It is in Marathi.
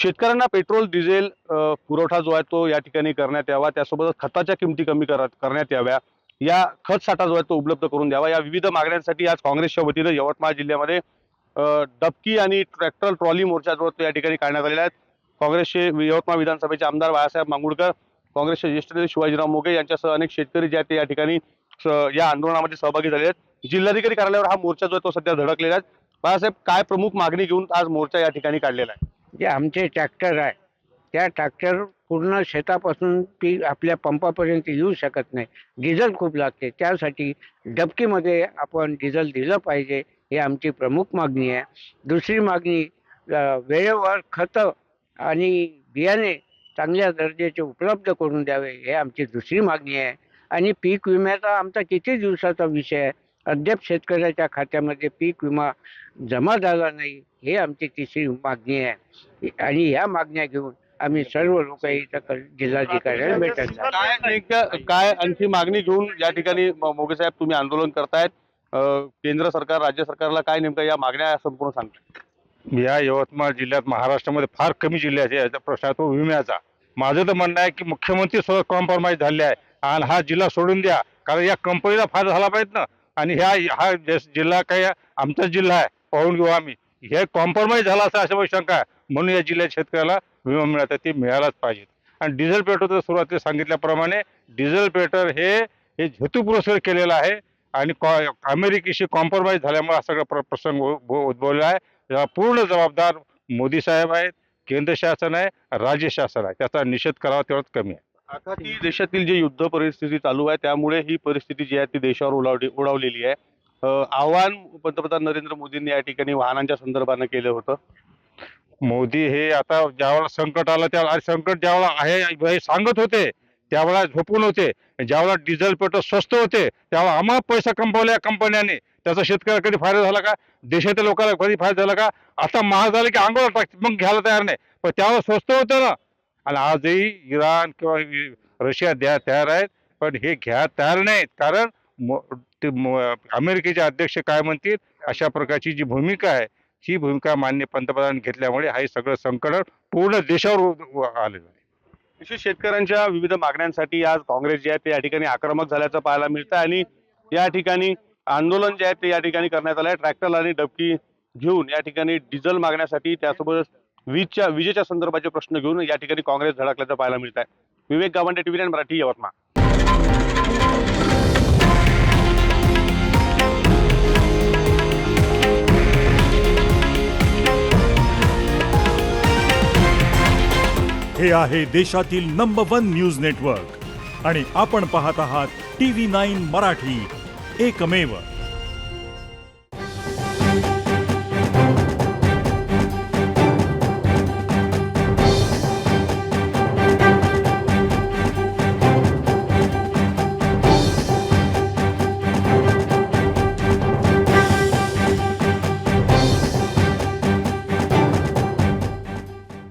शेतकऱ्यांना पेट्रोल डिझेल पुरवठा जो आहे तो या ठिकाणी करण्यात यावा, त्यासोबतच खताच्या किमती कमी करण्यात याव्या, या खत साठा जो आहे तो उपलब्ध करून द्यावा, या विविध मागण्यांसाठी आज काँग्रेसच्या वतीनं यवतमाळ जिल्ह्यामध्ये डबकी आणि ट्रॅक्टर ट्रॉली मोर्चा जो आहे तो या ठिकाणी काढण्यात आलेला आहे. काँग्रेसचे यवतमाळ विधानसभेचे आमदार बाळासाहेब मांगुळकर, काँग्रेसचे ज्येष्ठ नेते शिवाजीराव मोघे यांच्यासह अनेक शेतकरी जे आहेत ते या ठिकाणी या आंदोलनामध्ये सहभागी झाले आहेत. जिल्हाधिकारी कार्यालयावर हा मोर्चा जो आहे तो सध्या धडकलेला आहे. बाळासाहेब, काय प्रमुख मागणी घेऊन आज मोर्चा या ठिकाणी काढलेला आहे? जे आमचे ट्रॅक्टर आहे त्या ट्रॅक्टर पूर्ण शेतापासून पीक आपल्या पंपापर्यंत येऊ शकत नाही, डिझेल खूप लागते. त्यासाठी डबकीमध्ये आपण डिझेल दिलं पाहिजे, ही आमची प्रमुख मागणी आहे. दुसरी मागणी वेळेवर खतं आणि बियाणे चांगल्या दर्जाचे उपलब्ध करून द्यावे, हे आमची दुसरी मागणी आहे. आणि पीक विम्याचा आमचा किती दिवसाचा विषय आहे, अद्याप शेतकऱ्याच्या खात्यामध्ये पीक विमा जमा झाला नाही, हे आमची तिसरी मागणी आहे. आणि ह्या मागण्या घेऊन आम्ही सर्व लोक इथं जिल्हाधिकाऱ्यांना भेटायचं. काय आणखी मागणी घेऊन या ठिकाणी मोघे साहेब तुम्ही आंदोलन करतायत? केंद्र सरकार, राज्य सरकारला काय नेमकं या मागण्या संपूर्ण सांगतात? या यवतमाळ जिल्ह्यात महाराष्ट्रामध्ये फार कमी जिल्ह्याचे याचा प्रश्न आहे तो विम्याचा. माझं तर म्हणणं आहे की मुख्यमंत्री स्वतः कॉम्प्रोमाइज झाले आहे आणि हा जिल्हा सोडून द्या, कारण या कंपनीला फायदा झाला पाहिजे ना. आणि हा जिल्हा काही आमचा जिल्हा आहे, पाहून घेऊ आम्ही. हे कॉम्प्रोमाइज झाला अशा शंका आहे, म्हणून या जिल्ह्यात शेतकऱ्याला विमा मिळत ते मिळालाच पाहिजे. आणि डिझेल पेट्रोल तर सुरुवातीला सांगितल्याप्रमाणे डिझेल पेट्रोल हे हेतुपुरस्सर केलेलं आहे आणि अमेरिकेशी कॉम्प्रोमाइज झाल्यामुळे हा सगळा प्रसंग उद्भवला आहे. याला पूर्ण जबाबदार मोदी साहेब आहेत, केंद्र शासन आहे, राज्य शासन आहे. त्याचा निषेध करावा तेवढंच कमी आहे. आता ती देशातील जी युद्ध परिस्थिती चालू आहे त्यामुळे ही परिस्थिती जी आहे ती देशावर ओढावलेली आहे. आव्हान पंतप्रधान नरेंद्र मोदींनी या ठिकाणी वाहनांच्या संदर्भानं केलं होतं. मोदी हे आता ज्यावेळेला संकट आलं त्यावेळेला संकट ज्यावेळेला आहे हे सांगत होते त्यावेळेला झोपून होते. ज्यावेळेला डिझेल पेट्रोल स्वस्त होते त्यावेळेला आम्हाला पैसा कमवल्या कंपन्यांनी, त्याचा शेतकऱ्याला कधी फायदा झाला का? देशाच्या लोकांना कधी फायदा झाला का? आता महाग झालं की अंगावर टाकते, मग घ्यायला तयार नाही. पण त्यावेळेला स्वस्त होतं ना. आणि आजही इराण किंवा रशिया तयार आहेत, पण हे घ्या तयार नाहीत. कारण अमेरिकेचे अध्यक्ष काय म्हणतील अशा प्रकारची जी भूमिका आहे ही भूमिका मान्य पंतप्रधान घेतल्यामुळे हे सगळं संकट पूर्ण देशावर आलेलं आहे. विशेष शेतकऱ्यांच्या विविध मागण्यांसाठी आज काँग्रेस जे आहे ते या ठिकाणी आक्रमक झाल्याचं पाहायला मिळतं आणि या ठिकाणी आंदोलन जे आहे ते या ठिकाणी करण्यात आलं आहे. ट्रॅक्टर आणि डबकी घेऊन या ठिकाणी डिझेल मागण्यासाठी, त्यासोबत विजेच्या संदर्भाचे प्रश्न घेऊन या ठिकाणी काँग्रेस धडकल्याचं पाहायला मिळत आहे. विवेक गावंडे, TV9 मराठी, यवतमाळ. हे आहे देशातील नंबर 1 न्यूज नेटवर्क आणि आपण पाहत आहात TV9 मराठी, एकमेव.